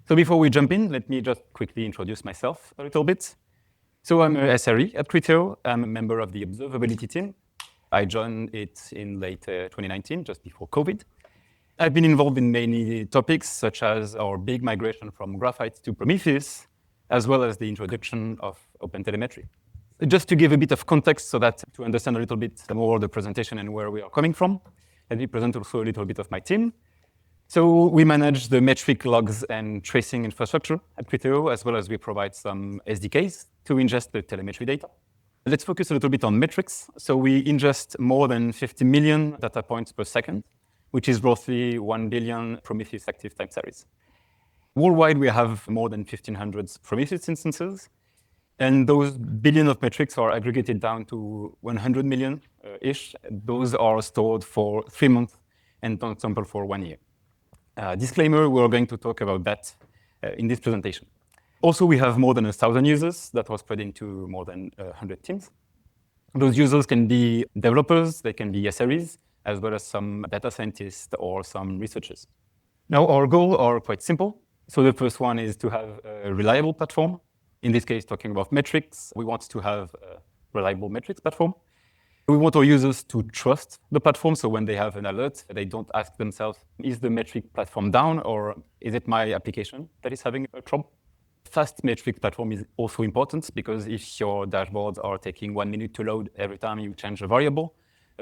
So before we jump in, let me just quickly introduce myself a little bit. So I'm a SRE at Criteo. I'm a member of the observability team. I joined it in late 2019, just before COVID. I've been involved in many topics, such as our big migration from Graphite to Prometheus, as well as the introduction of OpenTelemetry. Just to give a bit of context so that to understand a little bit more the presentation and where we are coming from, let me present also a little bit of my team. So we manage the metric logs and tracing infrastructure at Criteo, as well as we provide some SDKs to ingest the telemetry data. Let's focus a little bit on metrics. So we ingest more than 50 million data points per second, which is roughly 1 billion Prometheus active time series. Worldwide, we have more than 1,500 Prometheus instances, and those billion of metrics are aggregated down to 100 million-ish. Those are stored for 3 months and don't sample for 1 year. Disclaimer, we're going to talk about that in this presentation. Also, we have more than 1,000 users that are spread into more than 100 teams. Those users can be developers, they can be SREs, as well as some data scientists or some researchers. Now, our goals are quite simple. So the first one is to have a reliable platform. In this case, talking about metrics, we want to have a reliable metrics platform. We want our users to trust the platform, so when they have an alert, they don't ask themselves, is the metric platform down, or is it my application that is having a trouble? Fast metric platform is also important, because if your dashboards are taking 1 minute to load every time you change a variable,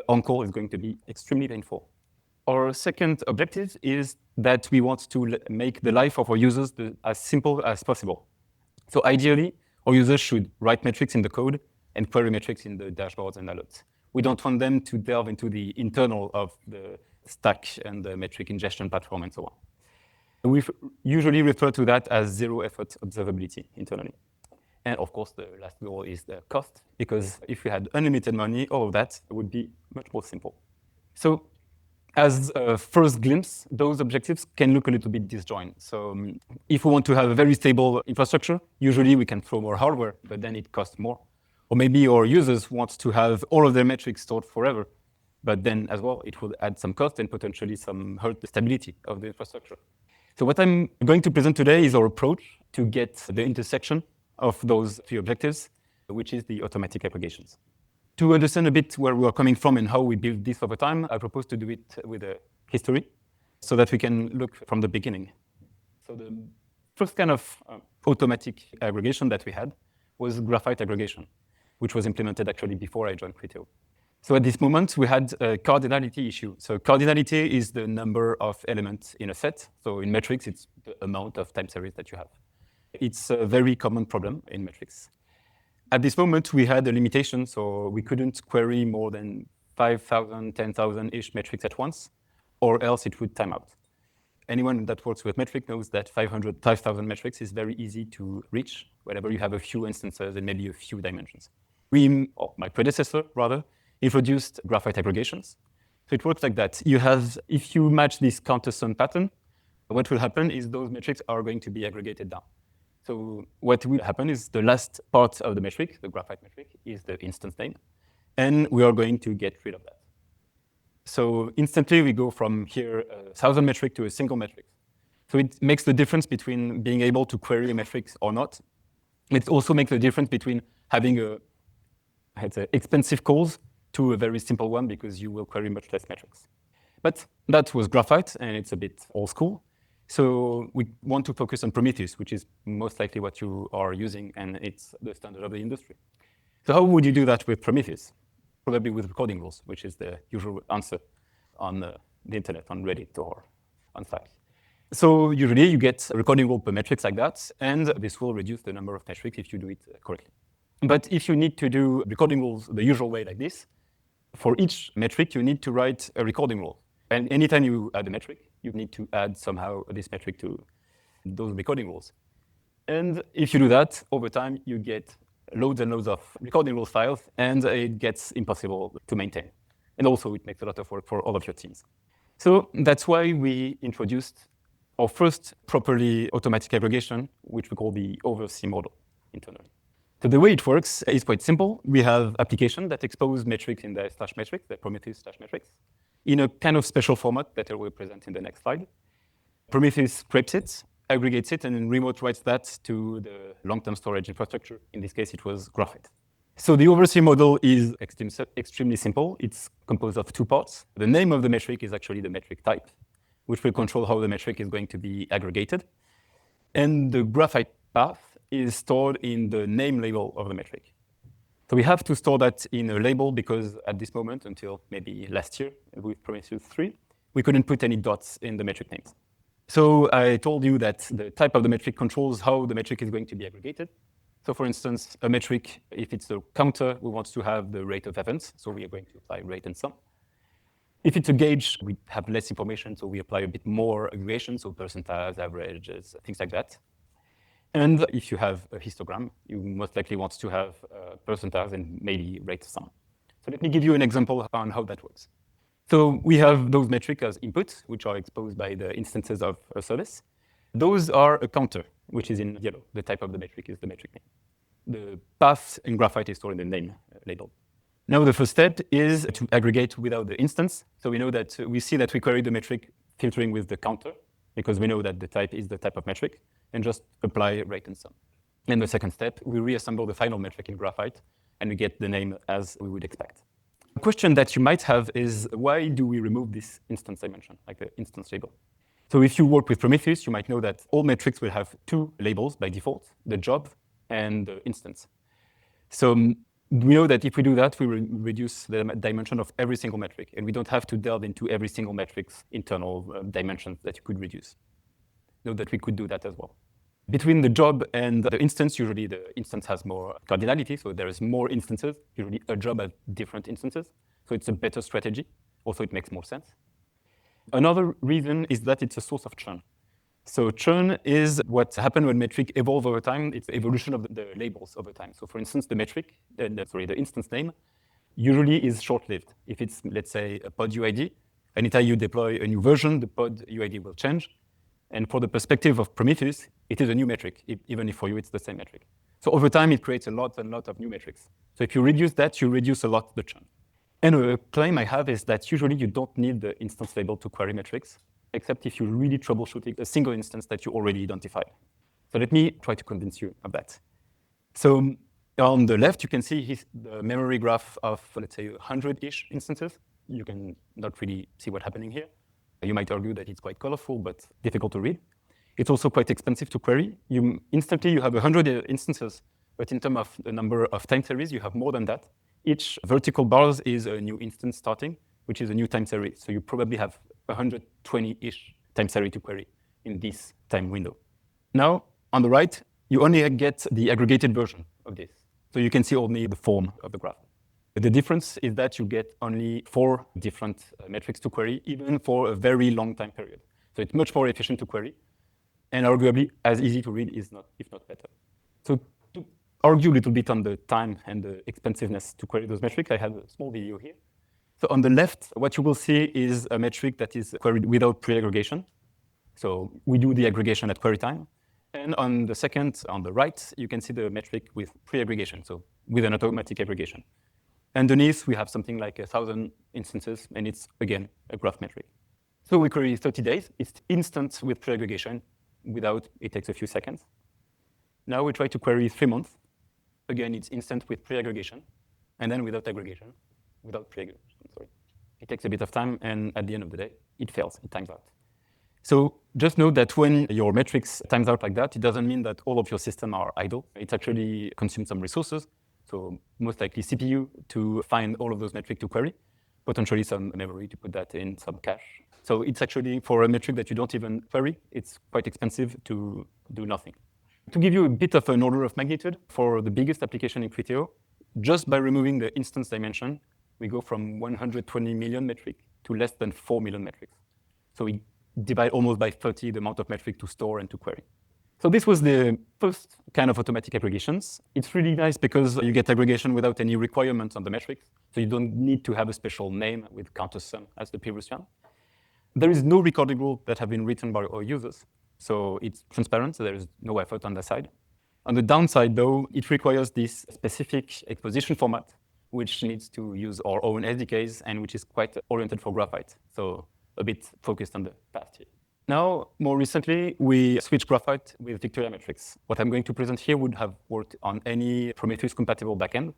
on-call is going to be extremely painful. Our second objective is that we want to make the life of our users as simple as possible. So ideally, our users should write metrics in the code and query metrics in the dashboards and alerts. We don't want them to delve into the internal of the stack and the metric ingestion platform and so on. We usually refer to that as zero-effort observability internally. And of course, the last goal is the cost, because if we had unlimited money, all of that would be much more simple. So as a first glimpse, those objectives can look a little bit disjointed. So if we want to have a very stable infrastructure, usually we can throw more hardware, but then it costs more. Or maybe our users want to have all of their metrics stored forever, but then as well, it will add some cost and potentially hurt the stability of the infrastructure. So what I'm going to present today is our approach to get the intersection of those three objectives, which is the automatic aggregations. To understand a bit where we are coming from and how we build this over time, I propose to do it with a history so that we can look from the beginning. So the first kind of automatic aggregation that we had was Graphite aggregation, which was implemented actually before I joined Criteo. So at this moment, we had a cardinality issue. So cardinality is the number of elements in a set. So in metrics, it's the amount of time series that you have. It's a very common problem in metrics. At this moment, we had a limitation, so we couldn't query more than 5,000, 10,000-ish metrics at once, or else it would time out. Anyone that works with metric knows that 5,000 metrics is very easy to reach whenever you have a few instances and maybe a few dimensions. My predecessor, rather, introduced Graphite aggregations. So it works like that. If you match this counter-sum pattern, what will happen is those metrics are going to be aggregated down. So what will happen is the last part of the metric, the Graphite metric, is the instance name, and we are going to get rid of that. So instantly we go from here 1,000 metric to a single metric. So it makes the difference between being able to query a metric or not. It also makes the difference between having expensive calls to a very simple one, because you will query much less metrics. But that was Graphite, and it's a bit old school. So we want to focus on Prometheus, which is most likely what you are using, and it's the standard of the industry. So how would you do that with Prometheus? Probably with recording rules, which is the usual answer on the internet, on Reddit or on Slack. So usually you get a recording rule per metrics like that, and this will reduce the number of metrics if you do it correctly. But if you need to do recording rules the usual way like this, for each metric, you need to write a recording rule. And anytime you add a metric, you need to add somehow this metric to those recording rules. And if you do that, over time, you get loads and loads of recording rule files, and it gets impossible to maintain. And also, it makes a lot of work for all of your teams. So that's why we introduced our first properly automatic aggregation, which we call the oversee model internally. So the way it works is quite simple. We have applications that expose metrics in the /metrics, the Prometheus /metrics, in a kind of special format that I will present in the next slide. Prometheus scrapes it, aggregates it and then remote writes that to the long-term storage infrastructure. In this case, it was Graphite. So the oversea model is extremely simple. It's composed of two parts. The name of the metric is actually the metric type, which will control how the metric is going to be aggregated. And the Graphite path is stored in the name label of the metric. So we have to store that in a label because at this moment, until maybe last year with Prometheus 3, we couldn't put any dots in the metric names. So I told you that the type of the metric controls how the metric is going to be aggregated. So for instance, a metric, if it's a counter, we want to have the rate of events. So we are going to apply rate and sum. If it's a gauge, we have less information, so we apply a bit more aggregation, so percentiles, averages, things like that. And if you have a histogram, you most likely want to have percentiles and maybe rate sum. So let me give you an example on how that works. So we have those metrics as input, which are exposed by the instances of a service. Those are a counter, which is in yellow. The type of the metric is the metric name. The path in Graphite is stored in the name label. Now the first step is to aggregate without the instance. So we know that we see that we query the metric filtering with the counter, because we know that the type is the type of metric, and just apply rate and sum. In the second step, we reassemble the final metric in Graphite, and we get the name as we would expect. A question that you might have is, why do we remove this instance dimension, like the instance label? So if you work with Prometheus, you might know that all metrics will have two labels by default, the job and the instance. So we know that if we do that, we will reduce the dimension of every single metric, and we don't have to delve into every single metric's internal dimensions that you could reduce. Know that we could do that as well. Between the job and the instance, usually the instance has more cardinality, so there is more instances. Usually a job has different instances, so it's a better strategy. Also, it makes more sense. Another reason is that it's a source of churn. So churn is what happens when metric evolve over time. It's the evolution of the labels over time. So for instance, the metric, the instance name, usually is short-lived. If it's, let's say, a pod UID, anytime you deploy a new version, the pod UID will change. And for the perspective of Prometheus, it is a new metric, even if for you it's the same metric. So over time, it creates a lot and lot of new metrics. So if you reduce that, you reduce a lot the churn. And a claim I have is that usually you don't need the instance label to query metrics, except if you're really troubleshooting a single instance that you already identified. So let me try to convince you of that. So on the left, you can see the memory graph of, let's say, 100-ish instances. You can not really see what's happening here. You might argue that it's quite colorful, but difficult to read. It's also quite expensive to query. Instantly, you have 100 instances, but in terms of the number of time series, you have more than that. Each vertical bars is a new instance starting, which is a new time series. So you probably have 120-ish time series to query in this time window. Now, on the right, you only get the aggregated version of this. So you can see only the form of the graph. The difference is that you get only 4 different metrics to query, even for a very long time period. So it's much more efficient to query, and arguably as easy to read, if not better. So to argue a little bit on the time and the expensiveness to query those metrics, I have a small video here. So on the left, what you will see is a metric that is queried without pre-aggregation. So we do the aggregation at query time. And on the second, on the right, you can see the metric with pre-aggregation, so with an automatic aggregation. Underneath, we have something like 1,000 instances, and it's, again, a graph metric. So we query 30 days. It's instant with pre-aggregation. Without, it takes a few seconds. Now we try to query 3 months. Again, it's instant with pre-aggregation, and then without aggregation, without pre-aggregation, sorry. It takes a bit of time, and at the end of the day, it fails, it times out. So just know that when your metrics times out like that, it doesn't mean that all of your systems are idle. It actually consumes some resources, so most likely CPU to find all of those metrics to query, potentially some memory to put that in, some cache. So it's actually, for a metric that you don't even query, it's quite expensive to do nothing. To give you a bit of an order of magnitude, for the biggest application in Criteo, just by removing the instance dimension, we go from 120 million metrics to less than 4 million metrics. So we divide almost by 30 the amount of metric to store and to query. So this was the first kind of automatic aggregations. It's really nice because you get aggregation without any requirements on the metrics. So you don't need to have a special name with counter sum as the previous one. There is no recording rule that have been written by our users. So it's transparent, so there is no effort on the side. On the downside, though, it requires this specific exposition format, which needs to use our own SDKs and which is quite oriented for Graphite. So a bit focused on the past here. Now, more recently, we switched Graphite with Victoria metrics. What I'm going to present here would have worked on any Prometheus-compatible backend.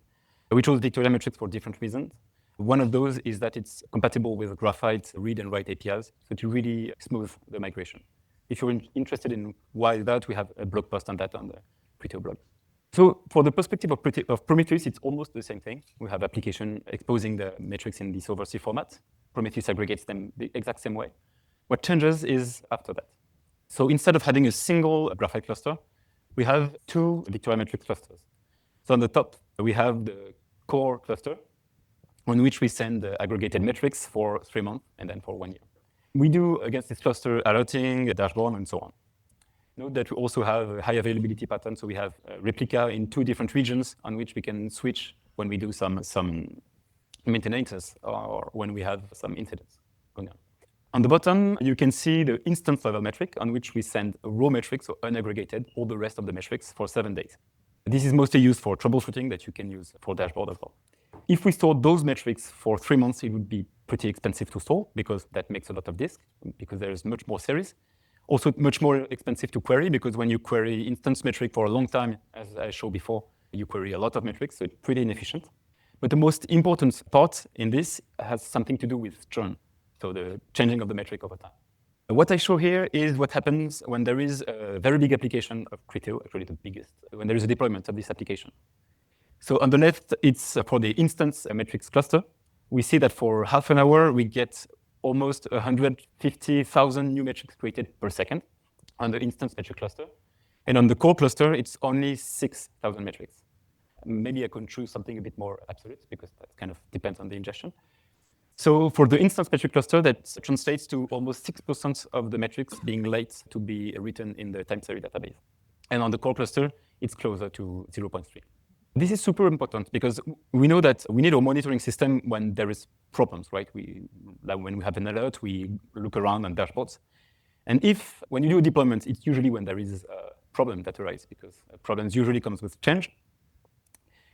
We chose Victoria metrics for different reasons. One of those is that it's compatible with Graphite read and write APIs, so to really smooth the migration. If you're interested in why that, we have a blog post on that on the Criteo blog. So for the perspective of Prometheus, it's almost the same thing. We have application exposing the metrics in this oversea format. Prometheus aggregates them the exact same way. What changes is after that. So instead of having a single Graphite cluster, we have two Victoria metrics clusters. So on the top, we have the core cluster, on which we send the aggregated metrics for 3 months and then for 1 year. We do against this cluster alerting, a dashboard, and so on. Note that we also have a high availability pattern, so we have a replica in 2 different regions on which we can switch when we do some maintenance or when we have some incidents going on. On the bottom, you can see the instance level metric on which we send raw metrics, so unaggregated, all the rest of the metrics for 7 days. This is mostly used for troubleshooting that you can use for dashboard as well. If we store those metrics for 3 months, it would be pretty expensive to store because that makes a lot of disk, because there is much more series. Also much more expensive to query because when you query instance metric for a long time, as I showed before, you query a lot of metrics, so it's pretty inefficient. But the most important part in this has something to do with churn, so the changing of the metric over time. What I show here is what happens when there is a very big application of Criteo, actually the biggest, when there is a deployment of this application. So on the left, it's for the instance metrics cluster. We see that for half an hour, we get almost 150,000 new metrics created per second on the instance metric cluster. And on the core cluster, it's only 6,000 metrics. Maybe I could choose something a bit more absolute because that kind of depends on the ingestion. So for the instance metric cluster, that translates to almost 6% of the metrics being late to be written in the time series database. And on the core cluster, it's closer to 0.3. This is super important because we know that we need a monitoring system when there is problems, right? Like when we have an alert, we look around on dashboards. And when you do a deployment, it's usually when there is a problem that arises because problems usually comes with change.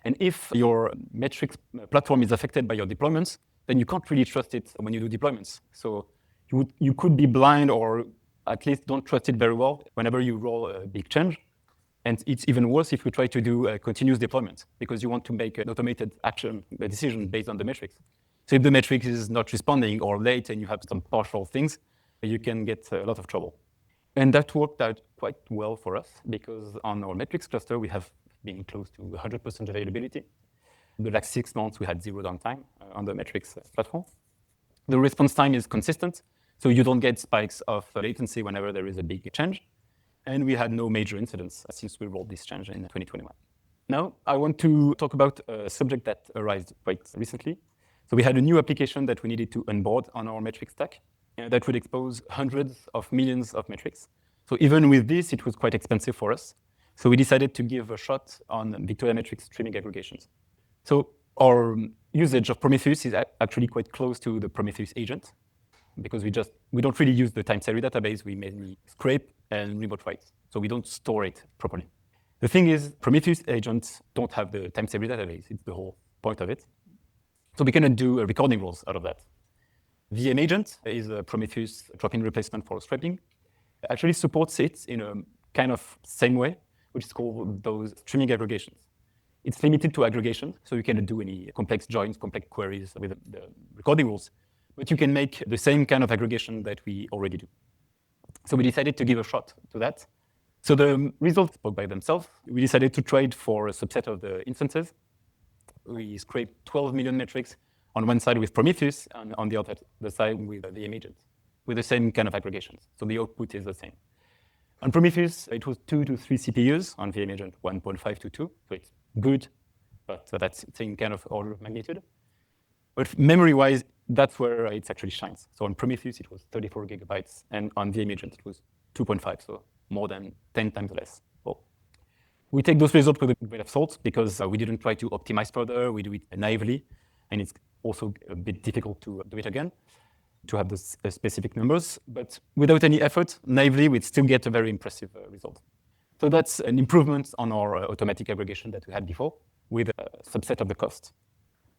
And if your metrics platform is affected by your deployments, then you can't really trust it when you do deployments. So you could be blind or at least don't trust it very well whenever you roll a big change. And it's even worse if you try to do a continuous deployment because you want to make an automated action, a decision based on the metrics. So if the metric is not responding or late and you have some partial things, you can get a lot of trouble. And that worked out quite well for us because on our metrics cluster, we have been close to 100% availability. In the last 6 months, we had 0 downtime on the metrics platform. The response time is consistent, so you don't get spikes of latency whenever there is a big change. And we had no major incidents since we rolled this change in 2021. Now, I want to talk about a subject that arose quite recently. So we had a new application that we needed to onboard on our metric stack that would expose hundreds of millions of metrics. So even with this, it was quite expensive for us. So we decided to give a shot on Victoria metrics streaming aggregations. So our usage of Prometheus is actually quite close to the Prometheus agent because we don't really use the time series database. We mainly scrape and remote write. So we don't store it properly. The thing is, Prometheus agents don't have the time series database. It's the whole point of it. So we cannot do recording rules out of that. VM agent is a Prometheus drop-in replacement for scraping. It actually supports it in a kind of same way, which is called those streaming aggregations. It's limited to aggregation, so you cannot do any complex joins, complex queries with the recording rules, but you can make the same kind of aggregation that we already do. So we decided to give a shot to that. So the results spoke by themselves. We decided to trade for a subset of the instances. We scraped 12 million metrics on one side with Prometheus, and on the other side with the VM agent, with the same kind of aggregations. So the output is the same. On Prometheus, it was 2 to 3 CPUs. On VM agent, 1.5 to 2. So it's good, but that's same kind of order of magnitude. But memory-wise, that's where it actually shines. So on Prometheus, it was 34 gigabytes, and on VM agent, it was 2.5, so more than 10 times less. Well, we take those results with a grain of salt because we didn't try to optimize further. We do it naively, and it's also a bit difficult to do it again, to have those specific numbers. But without any effort, naively, we'd still get a very impressive result. So that's an improvement on our automatic aggregation that we had before with a subset of the cost.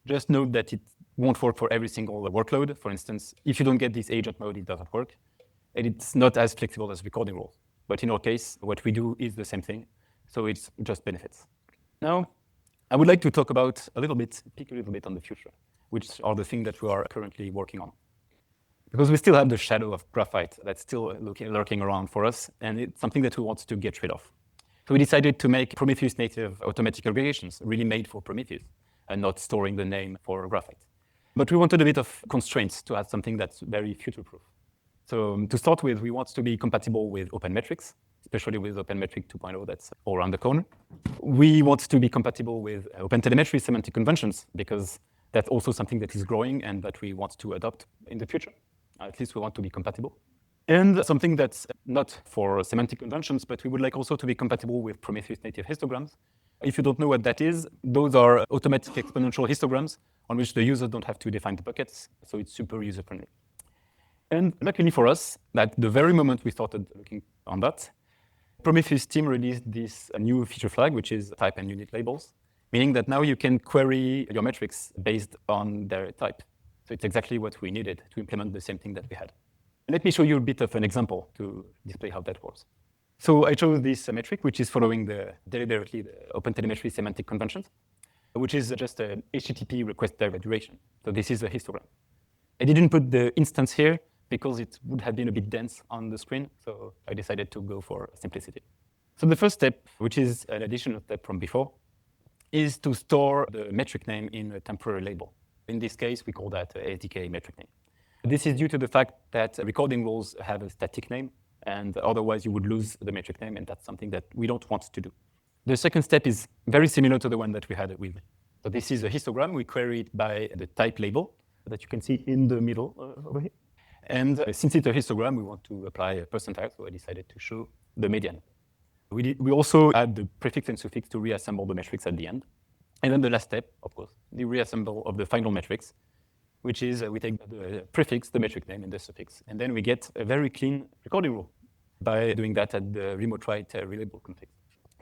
Just note that it won't work for every single workload. For instance, if you don't get this agent mode, it doesn't work. and it's not as flexible as recording rules. But in our case, what we do is the same thing, so it's just benefits. Now, I would like to talk about peek a little bit on the future, which are the things that we are currently working on. Because we still have the shadow of Graphite that's still lurking around for us, and it's something that we want to get rid of. So we decided to make Prometheus native automatic aggregations, really made for Prometheus, and not storing the name for Graphite. But we wanted a bit of constraints to add something that's very future-proof. So to start with, we want to be compatible with open metrics, especially with OpenMetric 2.0 that's all around the corner. We want to be compatible with OpenTelemetry semantic conventions, because that's also something that is growing and that we want to adopt in the future. At least we want to be compatible. And something that's not for semantic conventions, but we would like also to be compatible with Prometheus native histograms. If you don't know what that is, those are automatic exponential histograms on which the users don't have to define the buckets, so it's super user-friendly. And luckily for us, at the very moment we started looking on that, Prometheus team released this new feature flag, which is type and unit labels, meaning that now you can query your metrics based on their type. So it's exactly what we needed to implement the same thing that we had. And let me show you a bit of an example to display how that works. So I chose this metric, which is following deliberately the OpenTelemetry semantic conventions, which is just an HTTP request duration. So this is a histogram. I didn't put the instance here because it would have been a bit dense on the screen, so I decided to go for simplicity. So the first step, which is an additional step from before, is to store the metric name in a temporary label. In this case, we call that SDK metric name. This is due to the fact that recording rules have a static name, and otherwise you would lose the metric name, and that's something that we don't want to do. The second step is very similar to the one that we had with. So this is a histogram. We query it by the type label that you can see in the middle over here. And since it's a histogram, we want to apply a percentile, so I decided to show the median. We also add the prefix and suffix to reassemble the metrics at the end. And then the last step, of course, the reassemble of the final metrics, which is we take the prefix, the metric name, and the suffix. And then we get a very clean recording rule by doing that at the remote write relabel config.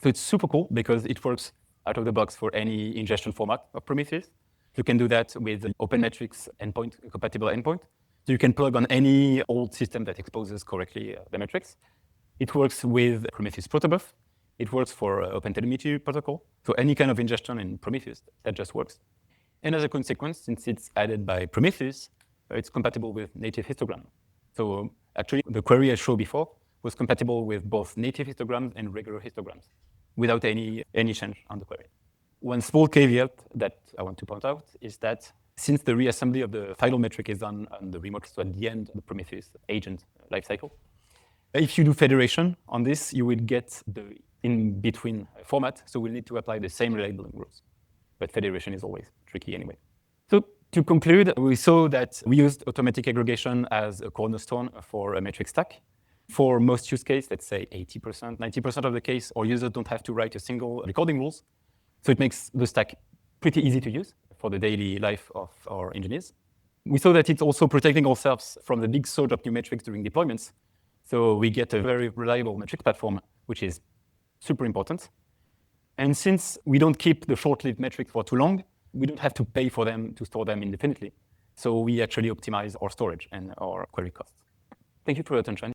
So it's super cool because it works out of the box for any ingestion format of Prometheus. You can do that with an OpenMetrics endpoint, compatible endpoint. So you can plug on any old system that exposes correctly the metrics. It works with Prometheus protobuf. It works for OpenTelemetry protocol. So any kind of ingestion in Prometheus, that just works. And as a consequence, since it's added by Prometheus, it's compatible with native histogram. So actually, the query I showed before was compatible with both native histograms and regular histograms without any change on the query. One small caveat that I want to point out is that since the reassembly of the final metric is done on the remote, so at the end of the Prometheus agent lifecycle, if you do federation on this, you will get the in-between format, so we'll need to apply the same labeling rules. But federation is always tricky anyway. So to conclude, we saw that we used automatic aggregation as a cornerstone for a metric stack. For most use cases, let's say 80%, 90% of the case, our users don't have to write a single recording rules. So it makes the stack pretty easy to use for the daily life of our engineers. We saw that it's also protecting ourselves from the big surge of new metrics during deployments. So we get a very reliable metric platform, which is super important. And since we don't keep the short-lived metrics for too long, we don't have to pay for them to store them indefinitely. So we actually optimize our storage and our query costs. Thank you for your attention.